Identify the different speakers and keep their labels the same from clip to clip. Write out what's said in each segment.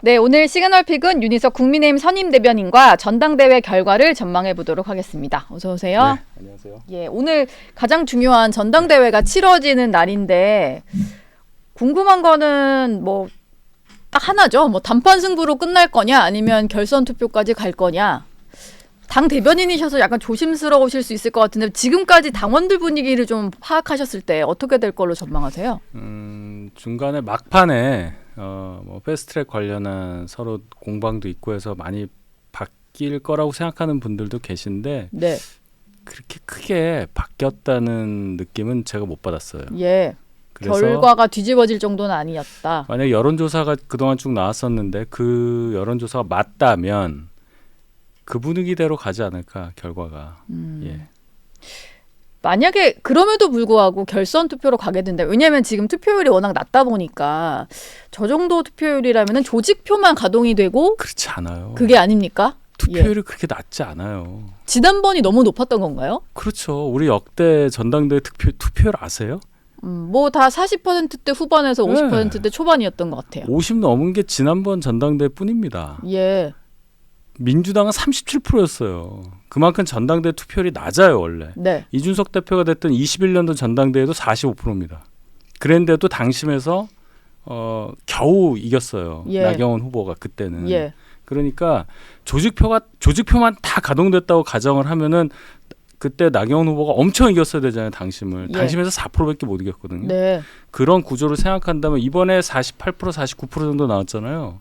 Speaker 1: 네, 오늘 시그널픽은 윤희석 국민의힘 선임대변인과 전당대회 결과를 전망해 보도록 하겠습니다. 어서 오세요.
Speaker 2: 네, 안녕하세요.
Speaker 1: 예, 오늘 가장 중요한 전당대회가 치러지는 날인데 궁금한 거는 뭐 딱 하나죠. 뭐 단판 승부로 끝날 거냐 아니면 결선 투표까지 갈 거냐. 당 대변인이셔서 약간 조심스러우실 수 있을 것 같은데 지금까지 당원들 분위기를 좀 파악하셨을 때 어떻게 될 걸로 전망하세요?
Speaker 2: 중간에 막판에 뭐 패스트트랙 관련한 서로 공방도 있고 해서 많이 바뀔 거라고 생각하는 분들도 계신데
Speaker 1: 네.
Speaker 2: 그렇게 크게 바뀌었다는 느낌은 제가 못 받았어요.
Speaker 1: 예.
Speaker 2: 그래서
Speaker 1: 결과가 뒤집어질 정도는 아니었다.
Speaker 2: 만약 여론조사가 그동안 쭉 나왔었는데 그 여론조사가 맞다면 그 분위기대로 가지 않을까 결과가. 예.
Speaker 1: 만약에 그럼에도 불구하고 결선 투표로 가게 된다. 왜냐하면 지금 투표율이 워낙 낮다 보니까 저 정도 투표율이라면 조직표만 가동이 되고
Speaker 2: 그렇지 않아요.
Speaker 1: 그게 아닙니까?
Speaker 2: 투표율이
Speaker 1: 예.
Speaker 2: 그렇게 낮지 않아요.
Speaker 1: 지난번이 너무 높았던 건가요?
Speaker 2: 그렇죠. 우리 역대 전당대회 투표율 아세요?
Speaker 1: 뭐 다 40%대 후반에서 50%대 초반이었던 것 같아요.
Speaker 2: 50 넘은 게 지난번 전당대회 뿐입니다.
Speaker 1: 예.
Speaker 2: 민주당은 37%였어요. 그만큼 전당대회 투표율이 낮아요 원래.
Speaker 1: 네.
Speaker 2: 이준석 대표가 됐던 21년도 전당대회도 45%입니다. 그랬는데도 당심에서 겨우 이겼어요.
Speaker 1: 예.
Speaker 2: 나경원 후보가 그때는.
Speaker 1: 예.
Speaker 2: 그러니까 조직표만 다 가동됐다고 가정을 하면은 그때 나경원 후보가 엄청 이겼어야 되잖아요. 당심을.
Speaker 1: 예.
Speaker 2: 당심에서 4%밖에 못 이겼거든요.
Speaker 1: 네.
Speaker 2: 그런 구조를 생각한다면 이번에 48%, 49% 정도 나왔잖아요.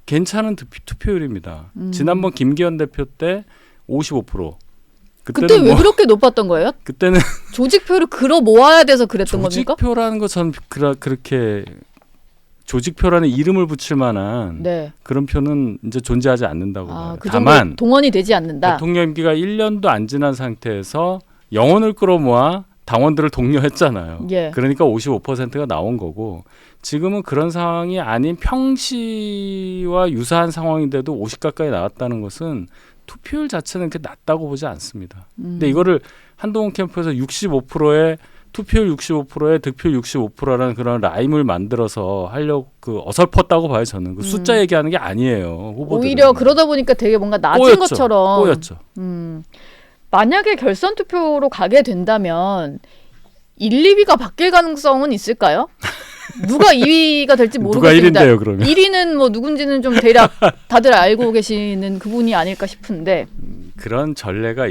Speaker 2: 괜찮은 투표율입니다. 지난번 김기현 대표 때 55%.
Speaker 1: 그때 왜 그렇게 높았던 거예요?
Speaker 2: 그때는
Speaker 1: 조직표를 끌어 모아야 돼서 그랬던 겁니까?
Speaker 2: 조직표라는 거 전 그렇게 조직표라는 이름을 붙일 만한
Speaker 1: 네.
Speaker 2: 그런 표는 이제 존재하지 않는다고 봐요.
Speaker 1: 그 정도
Speaker 2: 다만
Speaker 1: 동원이 되지 않는다.
Speaker 2: 대통령 임기가 1년도 안 지난 상태에서 영혼을 끌어모아 당원들을 독려했잖아요.
Speaker 1: 예.
Speaker 2: 그러니까 55%가 나온 거고 지금은 그런 상황이 아닌 평시와 유사한 상황인데도 50 가까이 나왔다는 것은 투표율 자체는 그렇게 낮다고 보지 않습니다. 근데 이거를 한동훈 캠프에서 65%의 투표율 65%에 득표율 65%라는 그런 라임을 만들어서 하려고 어설펐다고 봐요. 저는 그 숫자 얘기하는 게 아니에요. 후보들은.
Speaker 1: 오히려 그러다 보니까 되게 뭔가 낮은
Speaker 2: 꼬였죠.
Speaker 1: 것처럼.
Speaker 2: 꼬였죠.
Speaker 1: 만약에 결선 투표로 가게 된다면 1, 2위가 바뀔 가능성은 있을까요? 누가 2위가 될지 모르겠습니다.
Speaker 2: 누가 1위인데요, 그러면?
Speaker 1: 1위는 뭐 누군지는 좀 대략 다들 알고 계시는 그분이 아닐까 싶은데.
Speaker 2: 그런 전례가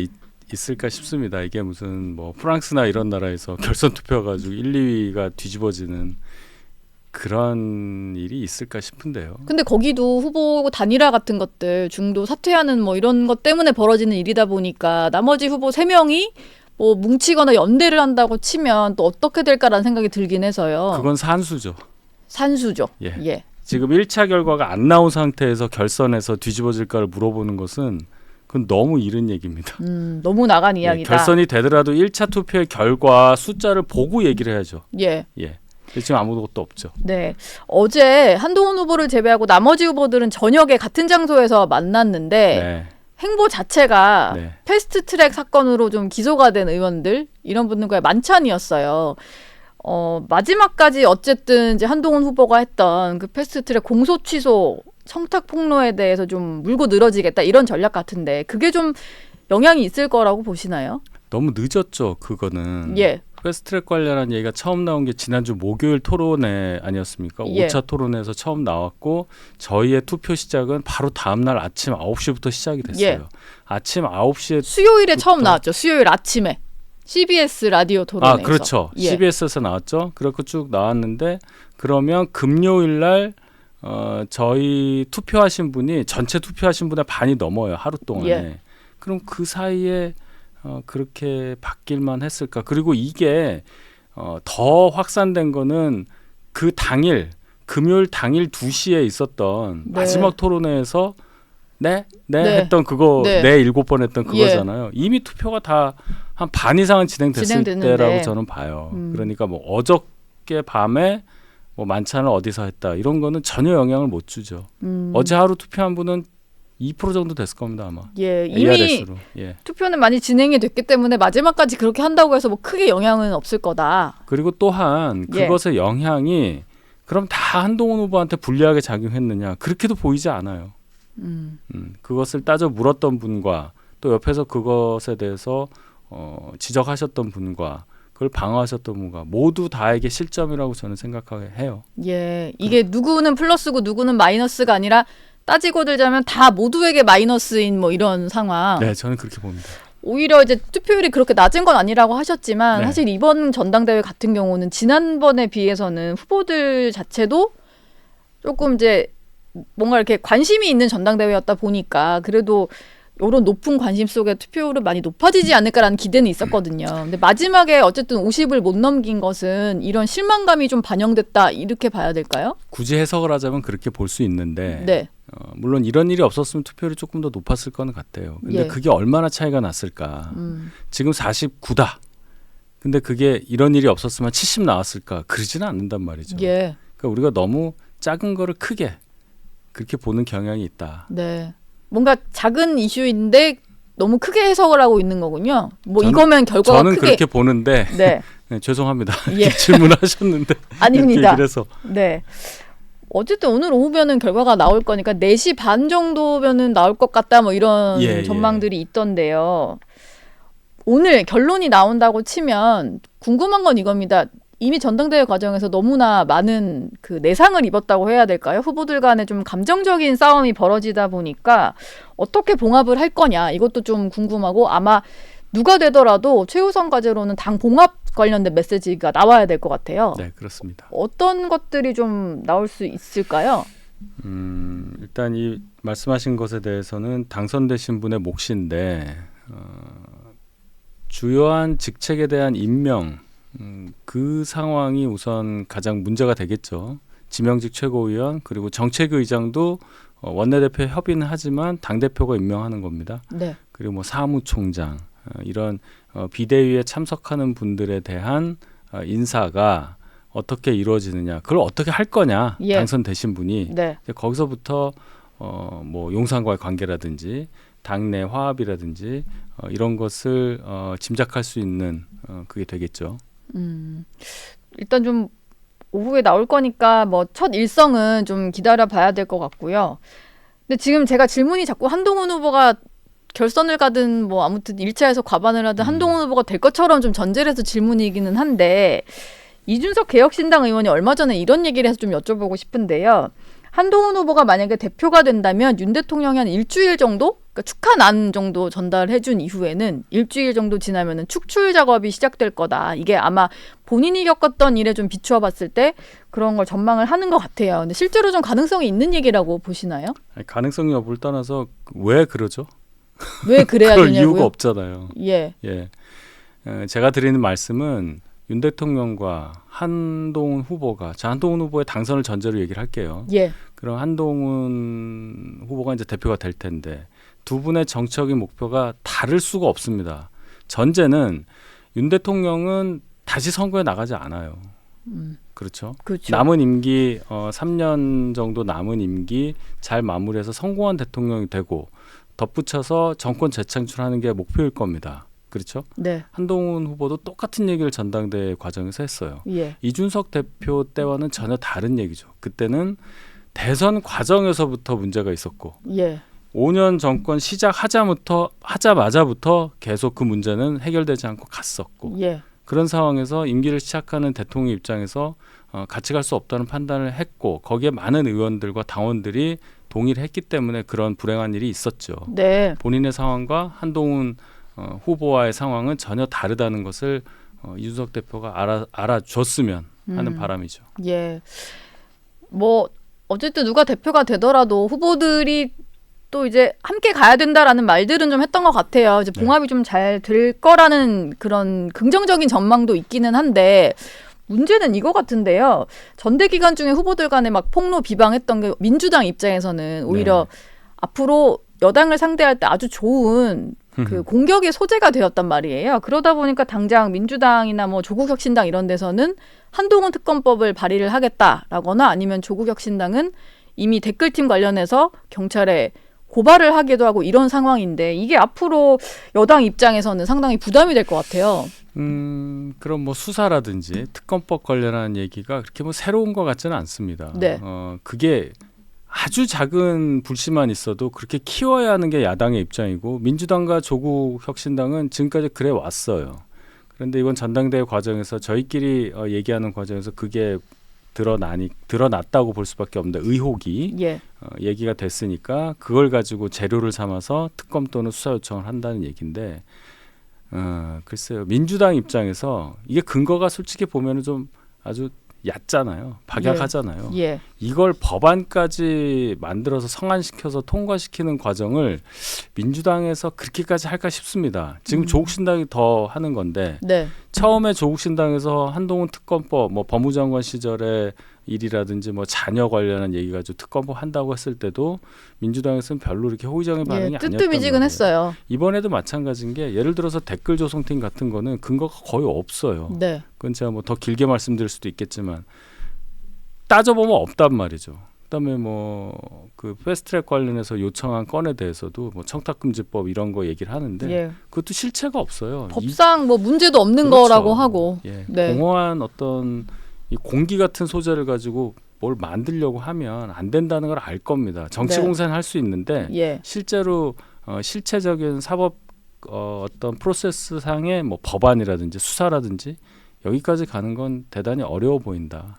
Speaker 2: 있을까 싶습니다. 이게 무슨 뭐 프랑스나 이런 나라에서 결선 투표 가지고 1, 2위가 뒤집어지는 그런 일이 있을까 싶은데요.
Speaker 1: 근데 거기도 후보 단일화 같은 것들 중도 사퇴하는 뭐 이런 것 때문에 벌어지는 일이다 보니까 나머지 후보 3명이 뭐 뭉치거나 연대를 한다고 치면 또 어떻게 될까라는 생각이 들긴 해서요.
Speaker 2: 그건 산수죠.
Speaker 1: 산수죠.
Speaker 2: 예.
Speaker 1: 예.
Speaker 2: 지금 1차 결과가 안 나온 상태에서 결선에서 뒤집어질까를 물어보는 것은 그건 너무 이른 얘기입니다.
Speaker 1: 너무 나간 이야기다.
Speaker 2: 결선이 되더라도 1차 투표의 결과 숫자를 보고 얘기를 해야죠.
Speaker 1: 예.
Speaker 2: 예. 지금 아무것도 없죠.
Speaker 1: 네. 어제 한동훈 후보를 제외하고 나머지 후보들은 저녁에 같은 장소에서 만났는데
Speaker 2: 네.
Speaker 1: 행보 자체가
Speaker 2: 네.
Speaker 1: 패스트트랙 사건으로 좀 기소가 된 의원들 이런 분들과의 만찬이었어요. 마지막까지 어쨌든 이제 한동훈 후보가 했던 그 패스트트랙 공소 취소 청탁 폭로에 대해서 좀 물고 늘어지겠다 이런 전략 같은데 그게 좀 영향이 있을 거라고 보시나요?
Speaker 2: 너무 늦었죠. 그거는.
Speaker 1: 예.
Speaker 2: 패스트트랙 관련한 얘기가 처음 나온 게 지난주 목요일 토론회 아니었습니까?
Speaker 1: 예.
Speaker 2: 5차 토론회에서 처음 나왔고 저희의 투표 시작은 바로 다음 날 아침 9시부터 시작이 됐어요.
Speaker 1: 예.
Speaker 2: 아침 9시에
Speaker 1: 수요일에 처음 나왔죠. 수요일 아침에 CBS 라디오 토론에서.
Speaker 2: 그렇죠.
Speaker 1: 예.
Speaker 2: CBS에서 나왔죠. 그렇고 쭉 나왔는데 그러면 금요일 날 저희 투표하신 분이 전체 투표하신 분의 반이 넘어요. 하루 동안에.
Speaker 1: 예.
Speaker 2: 그럼 그 사이에 그렇게 바뀔만 했을까? 그리고 이게 더 확산된 거는 그 당일 금요일 당일 2시에 있었던
Speaker 1: 네.
Speaker 2: 마지막 토론회에서 네 했던 그거
Speaker 1: 네.
Speaker 2: 7번 했던 그거잖아요. 이미 투표가 다 한 반 이상은 진행됐을
Speaker 1: 진행됐는데.
Speaker 2: 때라고 저는 봐요. 그러니까 뭐 어저께 밤에 뭐 만찬을 어디서 했다 이런 거는 전혀 영향을 못 주죠. 어제 하루 투표한 분은 2% 정도 됐을 겁니다 아마.
Speaker 1: 예, 이미
Speaker 2: ARS로. 예.
Speaker 1: 투표는 많이 진행이 됐기 때문에 마지막까지 그렇게 한다고 해서 뭐 크게 영향은 없을 거다.
Speaker 2: 그리고 또한
Speaker 1: 예.
Speaker 2: 그것의 영향이 그럼 다 한동훈 후보한테 불리하게 작용했느냐? 그렇게도 보이지 않아요. 그것을 따져 물었던 분과 또 옆에서 그것에 대해서 지적하셨던 분과 그걸 방어하셨던 분과 모두 다에게 실점이라고 저는 생각해요.
Speaker 1: 예, 이게 누구는 플러스고 누구는 마이너스가 아니라 따지고 들자면 다 모두에게 마이너스인 뭐 이런 상황.
Speaker 2: 네, 저는 그렇게 봅니다.
Speaker 1: 오히려 이제 투표율이 그렇게 낮은 건 아니라고 하셨지만
Speaker 2: 네.
Speaker 1: 사실 이번 전당대회 같은 경우는 지난번에 비해서는 후보들 자체도 조금 이제 뭔가 이렇게 관심이 있는 전당대회였다 보니까 그래도 이런 높은 관심 속에 투표율은 많이 높아지지 않을까라는 기대는 있었거든요. 근데 마지막에 어쨌든 50을 못 넘긴 것은 이런 실망감이 좀 반영됐다 이렇게 봐야 될까요?
Speaker 2: 굳이 해석을 하자면 그렇게 볼 수 있는데
Speaker 1: 네.
Speaker 2: 물론 이런 일이 없었으면 투표율이 조금 더 높았을 거는 같아요. 근데
Speaker 1: 예.
Speaker 2: 그게 얼마나 차이가 났을까? 지금 49다. 근데 그게 이런 일이 없었으면 70 나왔을까? 그러지는 않는단 말이죠.
Speaker 1: 예.
Speaker 2: 그러니까 우리가 너무 작은 거를 크게 그렇게 보는 경향이 있다.
Speaker 1: 네. 뭔가 작은 이슈인데 너무 크게 해석을 하고 있는 거군요. 뭐 이거면 결과가
Speaker 2: 저는
Speaker 1: 크게.
Speaker 2: 그렇게 보는데
Speaker 1: 네.
Speaker 2: 네, 죄송합니다.
Speaker 1: 예.
Speaker 2: 질문하셨는데
Speaker 1: 아닙니다.
Speaker 2: 그래서
Speaker 1: 네. 어쨌든 오늘 오후면은 결과가 나올 거니까 4시 반 정도면은 나올 것 같다 뭐 이런
Speaker 2: 예,
Speaker 1: 전망들이 있던데요. 오늘 결론이 나온다고 치면 궁금한 건 이겁니다. 이미 전당대회 과정에서 너무나 많은 그 내상을 입었다고 해야 될까요? 후보들 간에 좀 감정적인 싸움이 벌어지다 보니까 어떻게 봉합을 할 거냐 이것도 좀 궁금하고 아마 누가 되더라도 최우선 과제로는 당 봉합 관련된 메시지가 나와야 될 것 같아요.
Speaker 2: 네, 그렇습니다.
Speaker 1: 어떤 것들이 좀 나올 수 있을까요?
Speaker 2: 일단 이 말씀하신 것에 대해서는 당선되신 분의 몫인데 주요한 직책에 대한 임명 그 상황이 우선 가장 문제가 되겠죠. 지명직 최고위원 그리고 정책의장도 원내대표 협의는 하지만 당대표가 임명하는 겁니다.
Speaker 1: 네.
Speaker 2: 그리고 뭐 사무총장 이런 비대위에 참석하는 분들에 대한 인사가 어떻게 이루어지느냐 그걸 어떻게 할 거냐
Speaker 1: 예.
Speaker 2: 당선되신 분이
Speaker 1: 네.
Speaker 2: 이제 거기서부터 뭐 용산과의 관계라든지 당내 화합이라든지 이런 것을 짐작할 수 있는 그게 되겠죠.
Speaker 1: 일단 좀 오후에 나올 거니까 뭐 첫 일성은 좀 기다려 봐야 될 것 같고요. 근데 지금 제가 질문이 자꾸 한동훈 후보가 결선을 가든 뭐 아무튼 1차에서 과반을 하든 한동훈 후보가 될 것처럼 좀 전제를 해서 질문이기는 한데 이준석 개혁신당 의원이 얼마 전에 이런 얘기를 해서 좀 여쭤보고 싶은데요. 한동훈 후보가 만약에 대표가 된다면 윤 대통령이 한 일주일 정도? 그러니까 축하난 정도 전달해준 이후에는 일주일 정도 지나면은 축출 작업이 시작될 거다. 이게 아마 본인이 겪었던 일에 좀 비추어 봤을 때 그런 걸 전망을 하는 것 같아요. 근데 실제로 좀 가능성이 있는 얘기라고 보시나요?
Speaker 2: 아니, 가능성 여부를 떠나서 왜 그러죠?
Speaker 1: 왜 그래야
Speaker 2: 그럴
Speaker 1: 되냐고요?
Speaker 2: 이유가 없잖아요.
Speaker 1: 예.
Speaker 2: 예, 제가 드리는 말씀은 윤 대통령과 한동훈 후보가 자 한동훈 후보의 당선을 전제로 얘기를 할게요.
Speaker 1: 예.
Speaker 2: 그럼 한동훈 후보가 이제 대표가 될 텐데 두 분의 정책적인 목표가 다를 수가 없습니다. 전제는 윤 대통령은 다시 선거에 나가지 않아요. 그렇죠.
Speaker 1: 그렇죠.
Speaker 2: 남은 임기 3년 정도 남은 임기 잘 마무리해서 성공한 대통령이 되고 덧붙여서 정권 재창출하는 게 목표일 겁니다. 그렇죠?
Speaker 1: 네.
Speaker 2: 한동훈 후보도 똑같은 얘기를 전당대회 과정에서 했어요.
Speaker 1: 예.
Speaker 2: 이준석 대표 때와는 전혀 다른 얘기죠. 그때는 대선 과정에서부터 문제가 있었고
Speaker 1: 예.
Speaker 2: 5년 정권 하자마자부터 계속 그 문제는 해결되지 않고 갔었고
Speaker 1: 예.
Speaker 2: 그런 상황에서 임기를 시작하는 대통령 입장에서 같이 갈 수 없다는 판단을 했고 거기에 많은 의원들과 당원들이 동의를 했기 때문에 그런 불행한 일이 있었죠.
Speaker 1: 네.
Speaker 2: 본인의 상황과 한동훈 후보와의 상황은 전혀 다르다는 것을 이준석 대표가 알아줬으면 하는 바람이죠.
Speaker 1: 예. 뭐 어쨌든 누가 대표가 되더라도 후보들이 또 이제 함께 가야 된다라는 말들은 좀 했던 것 같아요. 이제 봉합이 좀 잘 될 거라는 그런 긍정적인 전망도 있기는 한데 문제는 이거 같은데요. 전대 기간 중에 후보들 간에 막 폭로 비방했던 게 민주당 입장에서는 오히려 앞으로 여당을 상대할 때 아주 좋은 그 공격의 소재가 되었단 말이에요. 그러다 보니까 당장 민주당이나 뭐 조국혁신당 이런 데서는 한동훈 특검법을 발의를 하겠다라거나 아니면 조국혁신당은 이미 댓글팀 관련해서 경찰에 고발을 하기도 하고 이런 상황인데 이게 앞으로 여당 입장에서는 상당히 부담이 될 것 같아요.
Speaker 2: 그럼 뭐 수사라든지 특검법 관련한 얘기가 그렇게 뭐 새로운 것 같지는 않습니다.
Speaker 1: 네.
Speaker 2: 그게 아주 작은 불씨만 있어도 그렇게 키워야 하는 게 야당의 입장이고 민주당과 조국혁신당은 지금까지 그래 왔어요. 그런데 이번 전당대회 과정에서 저희끼리 얘기하는 과정에서 그게 드러났다고 볼 수밖에 없는데 의혹이
Speaker 1: 예.
Speaker 2: 얘기가 됐으니까 그걸 가지고 재료를 삼아서 특검 또는 수사 요청을 한다는 얘기인데 글쎄요. 민주당 입장에서 이게 근거가 솔직히 보면은 좀 아주 얕잖아요. 박약하잖아요.
Speaker 1: 예.
Speaker 2: 이걸 법안까지 만들어서 성안시켜서 통과시키는 과정을 민주당에서 그렇게까지 할까 싶습니다. 지금 조국신당이 더 하는 건데
Speaker 1: 네.
Speaker 2: 처음에 조국신당에서 한동훈 특검법 뭐 법무장관 시절에 일이라든지 뭐 자녀 관련한 얘기 가지고 특검법 한다고 했을 때도 민주당에서는 별로 이렇게 호의적인 반응이 아니었단 말이에요.
Speaker 1: 뜨뜨미지근했어요.
Speaker 2: 이번에도 마찬가지인 게 예를 들어서 댓글 조성팀 같은 거는 근거가 거의 없어요.
Speaker 1: 네.
Speaker 2: 그건 제가 뭐 더 길게 말씀드릴 수도 있겠지만 따져보면 없단 말이죠. 그다음에 뭐 그 패스트트랙 관련해서 요청한 건에 대해서도 뭐 청탁금지법 이런 거 얘기를 하는데
Speaker 1: 예.
Speaker 2: 그것도 실체가 없어요.
Speaker 1: 법상 뭐 문제도 없는
Speaker 2: 그렇죠.
Speaker 1: 거라고 하고.
Speaker 2: 예.
Speaker 1: 네.
Speaker 2: 공허한 어떤 이 공기 같은 소재를 가지고 뭘 만들려고 하면 안 된다는 걸 알 겁니다. 정치
Speaker 1: 네.
Speaker 2: 공세는 할 수 있는데
Speaker 1: 예.
Speaker 2: 실제로 실체적인 사법 어떤 프로세스상의 뭐 법안이라든지 수사라든지 여기까지 가는 건 대단히 어려워 보인다.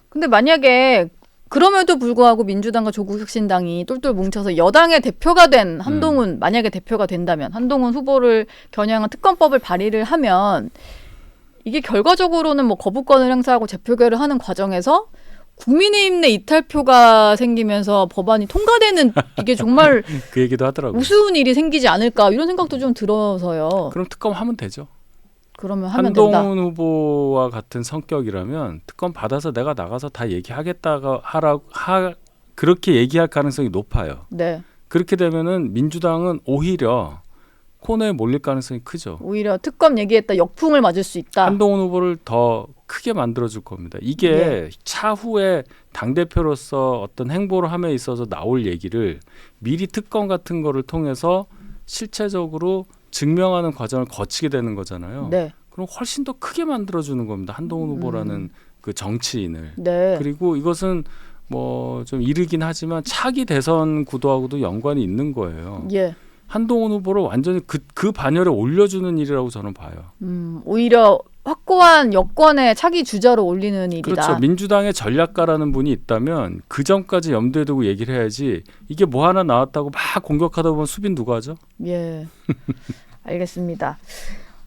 Speaker 1: 근데 만약에 그럼에도 불구하고 민주당과 조국혁신당이 똘똘 뭉쳐서 여당의 대표가 된 한동훈 만약에 대표가 된다면 한동훈 후보를 겨냥한 특검법을 발의를 하면 이게 결과적으로는 뭐 거부권을 행사하고 재표결을 하는 과정에서 국민의힘 내 이탈표가 생기면서 법안이 통과되는 이게 정말
Speaker 2: 그 얘기도 하더라고요.
Speaker 1: 우스운 일이 생기지 않을까 이런 생각도 좀 들어서요.
Speaker 2: 그럼 특검 하면 되죠.
Speaker 1: 그러면 하면
Speaker 2: 한동훈
Speaker 1: 된다.
Speaker 2: 후보와 같은 성격이라면 특검 받아서 내가 나가서 다 얘기하겠다가 그렇게 얘기할 가능성이 높아요.
Speaker 1: 네.
Speaker 2: 그렇게 되면은 민주당은 오히려 코너에 몰릴 가능성이 크죠.
Speaker 1: 오히려 특검 얘기했다 역풍을 맞을 수 있다.
Speaker 2: 한동훈 후보를 더 크게 만들어줄 겁니다. 이게
Speaker 1: 네.
Speaker 2: 차후에 당대표로서 어떤 행보를 함에 있어서 나올 얘기를 미리 특검 같은 거를 통해서 실체적으로 증명하는 과정을 거치게 되는 거잖아요.
Speaker 1: 네.
Speaker 2: 그럼 훨씬 더 크게 만들어주는 겁니다. 한동훈 후보라는 그 정치인을.
Speaker 1: 네.
Speaker 2: 그리고 이것은 뭐 좀 이르긴 하지만 차기 대선 구도하고도 연관이 있는 거예요.
Speaker 1: 예.
Speaker 2: 한동훈 후보를 완전히 그 반열에 올려주는 일이라고 저는 봐요.
Speaker 1: 오히려 확고한 여권의 차기 주자로 올리는 일이다.
Speaker 2: 그렇죠. 민주당의 전략가라는 분이 있다면 그 전까지 염두에 두고 얘기를 해야지 이게 뭐 하나 나왔다고 막 공격하다 보면 수빈 누가 하죠?
Speaker 1: 예. 알겠습니다.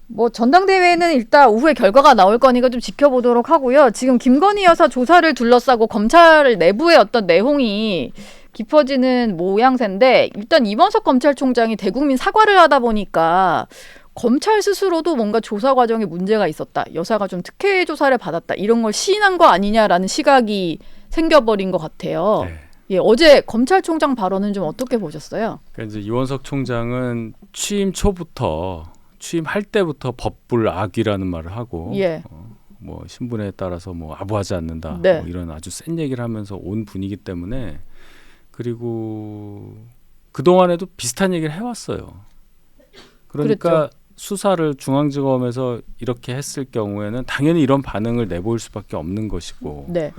Speaker 1: 뭐 전당대회는 일단 오후에 결과가 나올 거니까 좀 지켜보도록 하고요. 지금 김건희 여사 조사를 둘러싸고 검찰 내부의 어떤 내홍이 깊어지는 모양새인데 일단 이원석 검찰총장이 대국민 사과를 하다 보니까 검찰 스스로도 뭔가 조사 과정에 문제가 있었다. 여사가 좀 특혜 조사를 받았다. 이런 걸 시인한 거 아니냐라는 시각이 생겨버린 것 같아요.
Speaker 2: 네.
Speaker 1: 예, 어제 검찰총장 발언은 좀 어떻게 보셨어요?
Speaker 2: 그러니까 이제 이원석 총장은 취임 초부터 취임할 때부터 법불악이라는 말을 하고
Speaker 1: 예.
Speaker 2: 뭐 신분에 따라서 뭐 아부하지 않는다.
Speaker 1: 네.
Speaker 2: 뭐 이런 아주 센 얘기를 하면서 온 분이기 때문에 그리고 그동안에도 비슷한 얘기를 해왔어요. 그러니까
Speaker 1: 그랬죠.
Speaker 2: 수사를 중앙지검에서 이렇게 했을 경우에는 당연히 이런 반응을 내보일 수밖에 없는 것이고
Speaker 1: 네.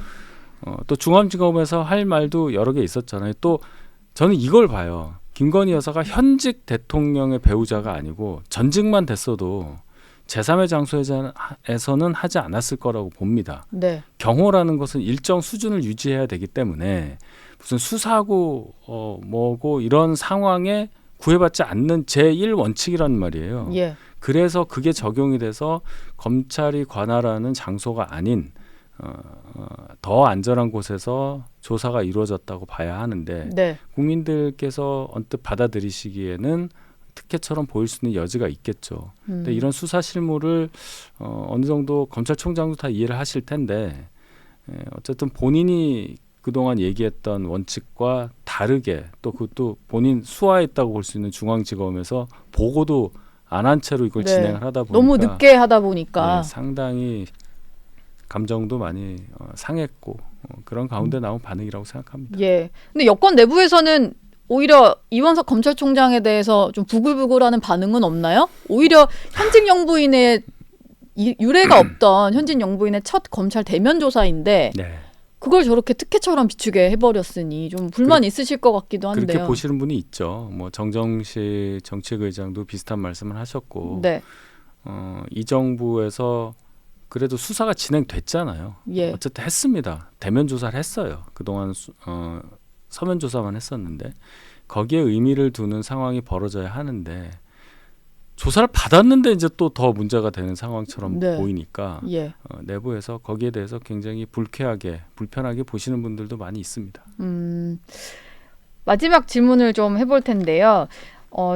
Speaker 2: 또 중앙지검에서 할 말도 여러 개 있었잖아요. 또 저는 이걸 봐요. 김건희 여사가 현직 대통령의 배우자가 아니고 전직만 됐어도 제3의 장소에서는 하지 않았을 거라고 봅니다.
Speaker 1: 네.
Speaker 2: 경호라는 것은 일정 수준을 유지해야 되기 때문에 무슨 수사고 뭐고 이런 상황에 구애받지 않는 제1원칙이란 말이에요.
Speaker 1: 예.
Speaker 2: 그래서 그게 적용이 돼서 검찰이 관할하는 장소가 아닌 더 안전한 곳에서 조사가 이루어졌다고 봐야 하는데
Speaker 1: 네.
Speaker 2: 국민들께서 언뜻 받아들이시기에는 특혜처럼 보일 수 있는 여지가 있겠죠. 근데 이런 수사 실무를 어느 정도 검찰총장도 다 이해를 하실 텐데 어쨌든 본인이 그동안 얘기했던 원칙과 다르게 또 그것도 본인 수하했다고 볼 수 있는 중앙지검에서 보고도 안 한 채로 이걸
Speaker 1: 네.
Speaker 2: 진행을 하다 보니까
Speaker 1: 너무 늦게 하다 보니까
Speaker 2: 상당히 감정도 많이 상했고 그런 가운데 나온 반응이라고 생각합니다.
Speaker 1: 예. 근데 여권 내부에서는 오히려 이원석 검찰총장에 대해서 좀 부글부글하는 반응은 없나요? 오히려 현직 영부인의 유례가 없던 현직 영부인의 첫 검찰 대면 조사인데
Speaker 2: 네.
Speaker 1: 그걸 저렇게 특혜처럼 비추게 해버렸으니 좀 불만 있으실 것 같기도 한데요.
Speaker 2: 그렇게 보시는 분이 있죠. 뭐 정정식 정책의장도 비슷한 말씀을 하셨고
Speaker 1: 네.
Speaker 2: 이 정부에서 그래도 수사가 진행됐잖아요.
Speaker 1: 예.
Speaker 2: 어쨌든 했습니다. 대면 조사를 했어요. 그동안 서면 조사만 했었는데 거기에 의미를 두는 상황이 벌어져야 하는데 조사를 받았는데 이제 또 더 문제가 되는 상황처럼
Speaker 1: 네.
Speaker 2: 보이니까
Speaker 1: 예.
Speaker 2: 내부에서 거기에 대해서 굉장히 불편하게 보시는 분들도 많이 있습니다.
Speaker 1: 마지막 질문을 좀 해볼 텐데요.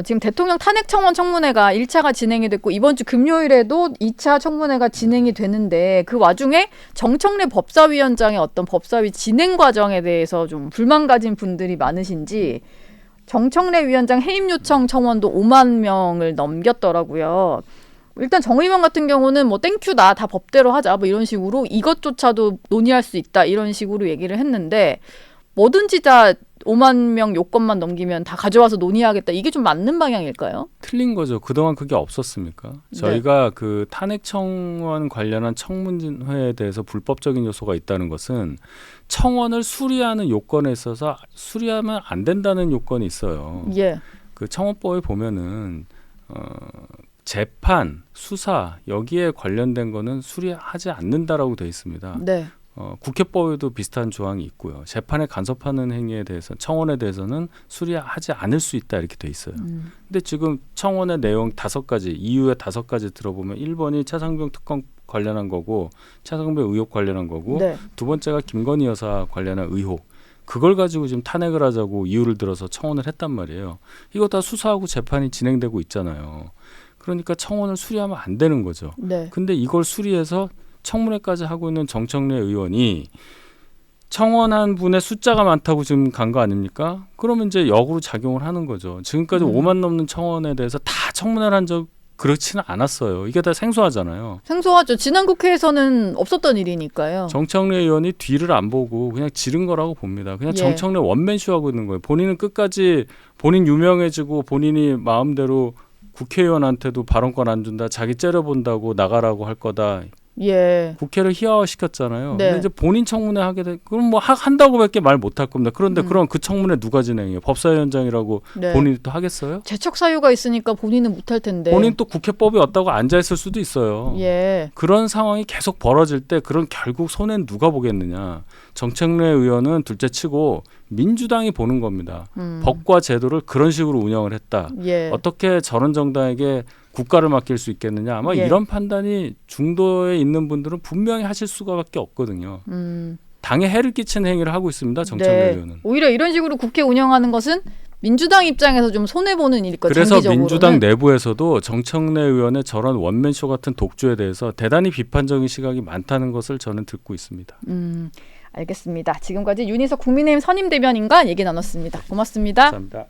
Speaker 1: 지금 대통령 탄핵 청원 청문회가 1차가 진행이 됐고 이번 주 금요일에도 2차 청문회가 진행이 되는데 그 와중에 정청래 법사위원장의 어떤 법사위 진행 과정에 대해서 좀 불만 가진 분들이 많으신지 정청래 위원장 해임 요청 청원도 5만 명을 넘겼더라고요. 일단 정 의원 같은 경우는 뭐 땡큐다 다 법대로 하자 뭐 이런 식으로 이것조차도 논의할 수 있다 이런 식으로 얘기를 했는데 뭐든지 다 5만 명 요건만 넘기면 다 가져와서 논의하겠다. 이게 좀 맞는 방향일까요?
Speaker 2: 틀린 거죠. 그동안 그게 없었습니까? 저희가 그 탄핵 청원 관련한 청문회에 대해서 불법적인 요소가 있다는 것은 청원을 수리하는 요건에 있어서 수리하면 안 된다는 요건이 있어요.
Speaker 1: 예.
Speaker 2: 그 청원법에 보면은 재판, 수사 여기에 관련된 거는 수리하지 않는다라고 돼 있습니다.
Speaker 1: 네.
Speaker 2: 국회법에도 비슷한 조항이 있고요. 재판에 간섭하는 행위에 대해서 청원에 대해서는 수리하지 않을 수 있다 이렇게 돼 있어요. 근데 지금 청원의 내용 5가지, 이유의 5가지 들어보면 1번이 차상병 특검 관련한 거고 차상병 의혹 관련한 거고
Speaker 1: 네.
Speaker 2: 두 번째가 김건희 여사 관련한 의혹. 그걸 가지고 지금 탄핵을 하자고 이유를 들어서 청원을 했단 말이에요. 이거 다 수사하고 재판이 진행되고 있잖아요. 그러니까 청원을 수리하면 안 되는 거죠.
Speaker 1: 네.
Speaker 2: 근데 이걸 수리해서 청문회까지 하고 있는 정청래 의원이 청원한 분의 숫자가 많다고 지금 간 거 아닙니까? 그러면 이제 역으로 작용을 하는 거죠. 지금까지 5만 넘는 청원에 대해서 다 청문회를 한 적 그렇지는 않았어요. 이게 다 생소하잖아요.
Speaker 1: 생소하죠. 지난 국회에서는 없었던 일이니까요.
Speaker 2: 정청래 의원이 뒤를 안 보고 그냥 지른 거라고 봅니다. 그냥
Speaker 1: 예.
Speaker 2: 정청래 원맨쇼 하고 있는 거예요. 본인은 끝까지 본인 유명해지고 본인이 마음대로 국회의원한테도 발언권 안 준다. 자기 째려본다고 나가라고 할 거다.
Speaker 1: 예.
Speaker 2: 국회를 희화화시켰잖아요.
Speaker 1: 네.
Speaker 2: 근데 이제 본인 청문회 하게 돼. 그럼 뭐 한다고밖에 말 못 할 겁니다. 그런데 그럼 그 청문회 누가 진행해요? 법사위원장이라고
Speaker 1: 네.
Speaker 2: 본인이 또 하겠어요?
Speaker 1: 재척 사유가 있으니까 본인은 못할 텐데.
Speaker 2: 본인 또 국회법이 없다고 앉아 있을 수도 있어요.
Speaker 1: 예.
Speaker 2: 그런 상황이 계속 벌어질 때 그런 결국 손해는 누가 보겠느냐. 정청래 의원은 둘째치고 민주당이 보는 겁니다. 법과 제도를 그런 식으로 운영을 했다.
Speaker 1: 예.
Speaker 2: 어떻게 저런 정당에게 국가를 맡길 수 있겠느냐. 아마
Speaker 1: 예.
Speaker 2: 이런 판단이 중도에 있는 분들은 분명히 하실 수밖에 없거든요. 당에 해를 끼치는 행위를 하고 있습니다. 정청래
Speaker 1: 네.
Speaker 2: 의원은.
Speaker 1: 오히려 이런 식으로 국회 운영하는 것은 민주당 입장에서 좀 손해보는 일일까
Speaker 2: 그래서
Speaker 1: 장기적으로는.
Speaker 2: 민주당 내부에서도 정청래 의원의 저런 원맨쇼 같은 독주에 대해서 대단히 비판적인 시각이 많다는 것을 저는 듣고 있습니다.
Speaker 1: 알겠습니다. 지금까지 윤희석 국민의힘 선임대변인과 얘기 나눴습니다. 고맙습니다.
Speaker 2: 감사합니다.